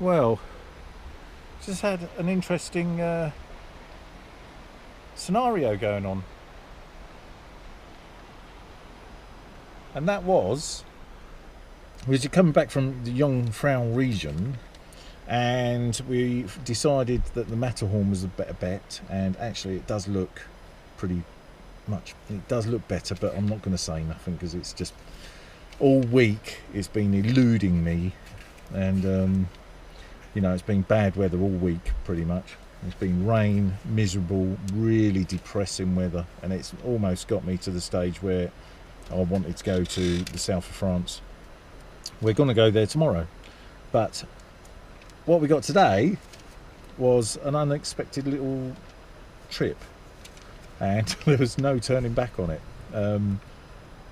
Well, just had an interesting scenario going on, and that was we were coming back from the Jungfrau region, and we decided that the Matterhorn was a better bet, and actually it does look pretty much, it does look better, but I'm not going to say nothing because it's just all week it's been eluding me, and you know, it's been bad weather all week pretty much. It's been rain, miserable, really depressing weather, and it's almost got me to the stage where I wanted to go to the south of France. We're going to go there tomorrow, but what we got today was an unexpected little trip, and there was no turning back on it.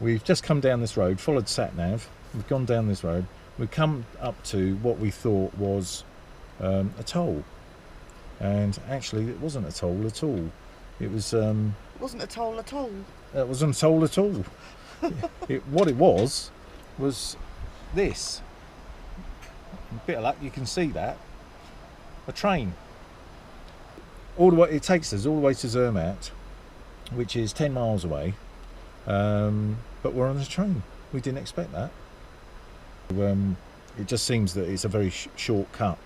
We've just come down this road, followed sat nav, we've gone down this road, we've come up to what we thought was a toll, and actually it wasn't a toll at all. It was It wasn't a toll at all. it wasn't a toll at all. What it was this. A bit of luck, you can see that. A train. All the way, it takes us all the way to Zermatt, which is 10 miles away, but we're on a train. We didn't expect that. It just seems that it's a very short cut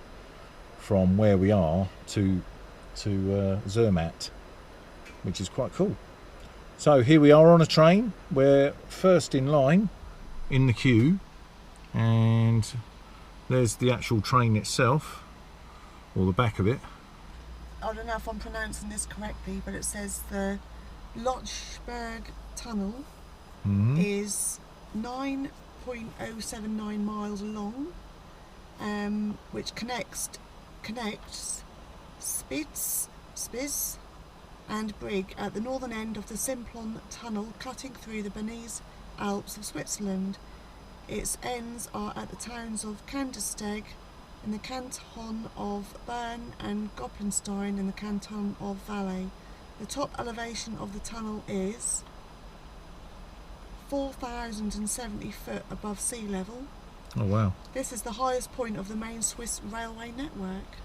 from where we are to Zermatt, which is quite cool. So here we are on a train. We're first in line in the queue, and there's the actual train itself, or the back of it. I don't know if I'm pronouncing this correctly, but it says the Lochberg Tunnel is 9.079 miles long, which connects Spiz and Brig at the northern end of the Simplon Tunnel, cutting through the Bernese Alps of Switzerland. Its ends are at the towns of Kandersteg in the canton of Bern and Goppenstein in the canton of Valais. The top elevation of the tunnel is 4,070 foot above sea level. Oh wow. This is the highest point of the main Swiss railway network.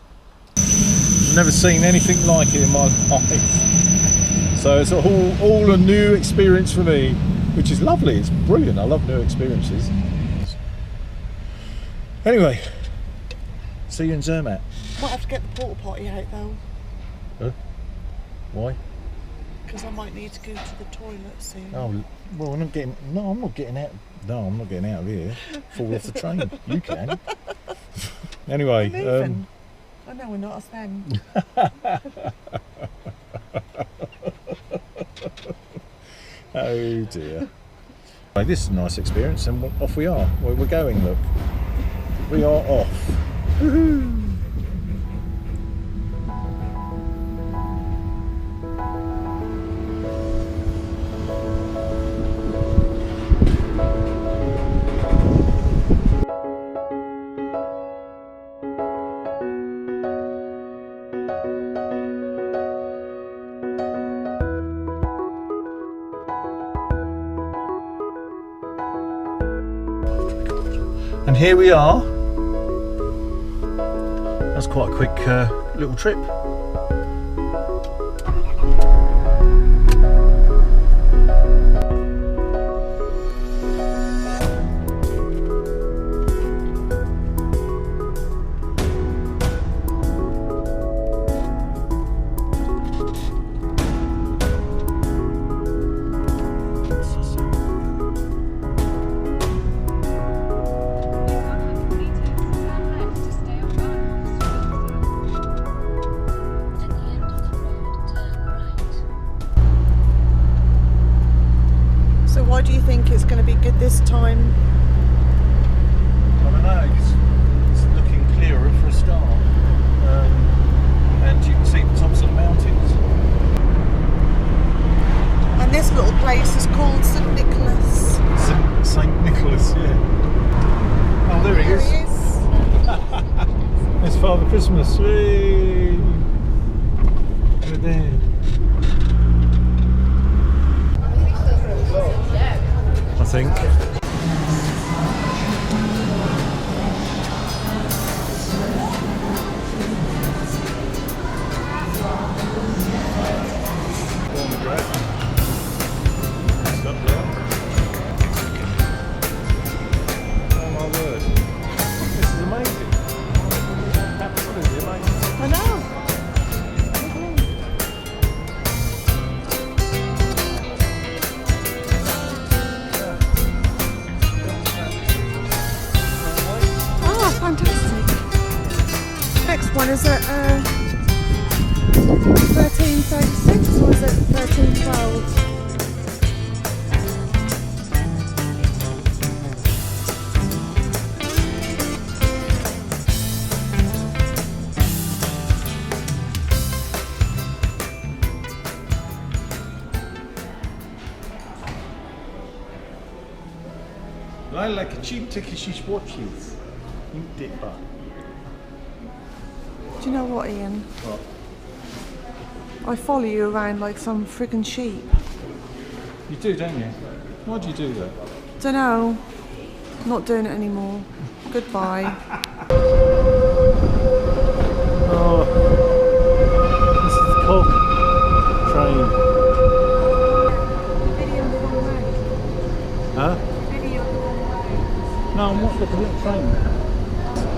Never seen anything like it in my life. So it's all a new experience for me, which is lovely. It's brilliant. I love new experiences. Anyway, see you in Zermatt. Might have to get the porta potty out though. Huh? Why? Because I might need to go to the toilet soon. Oh, well, I'm not getting out. No, I'm not getting out of here. Fall off the train. You can. Anyway. I know we're not us then. Oh dear. Right, this is a nice experience, and off we are. Where we're going, look. We are off. Woohoo! And here we are. That's quite a quick little trip. Why do you think it's going to be good this time? I don't know, it's looking clearer for a start, and you can see the tops of the mountains. And this little place is called St Nicholas. St Nicholas, yeah. Oh, there he is. There's Father Christmas. Whee! Over there. I think. When is it? 1336 or is it 1312? I like a cheap Turkish watches. You dipper. Do you know what, Ian? What? I follow you around like some friggin' sheep. You do, don't you? Why do you do that? Dunno. Not doing it anymore. Goodbye. Oh, this is the cog train. Huh? No, I'm watching the little train.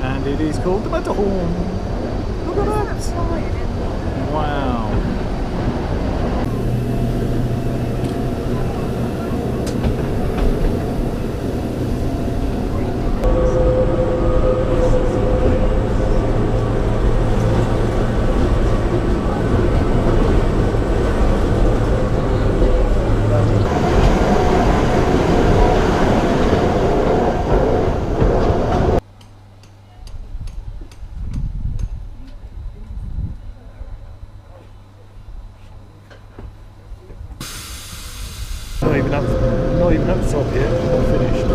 And it is called the Matterhorn. Look at that! Wow. Not even up the top yet, I'm finished.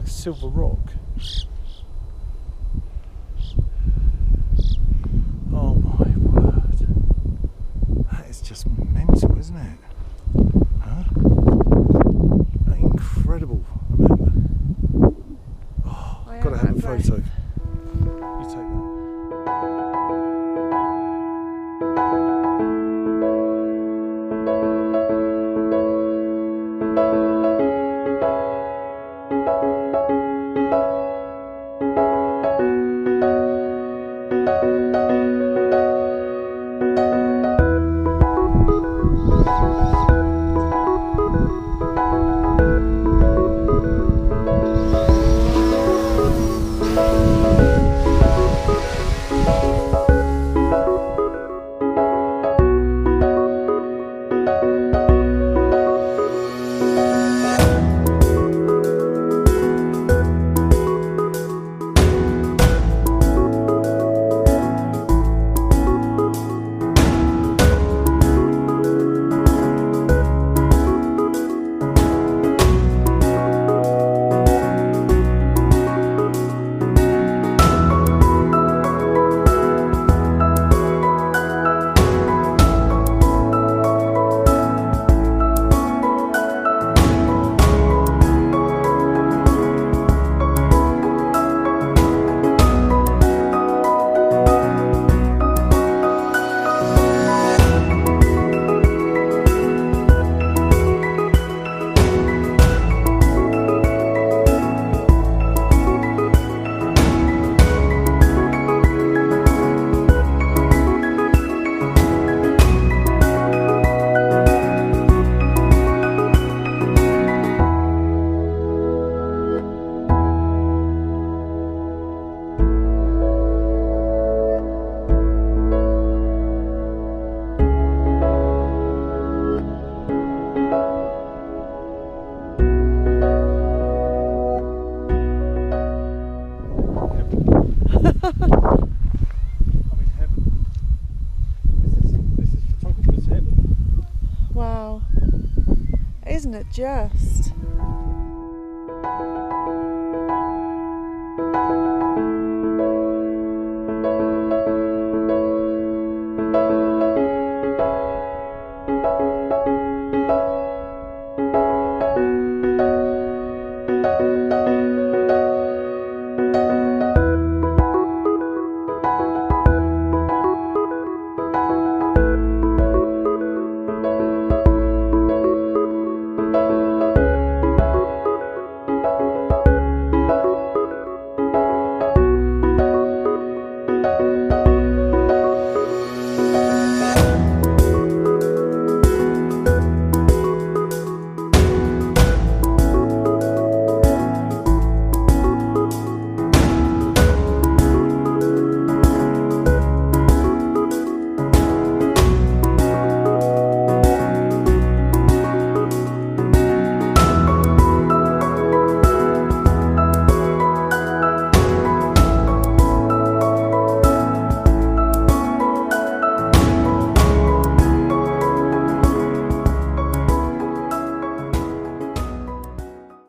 Silver rock. Oh my word. That is just mental, isn't it? Huh? Incredible, Amanda. Oh, I've got to have a photo. You take that. Wow. Isn't it just?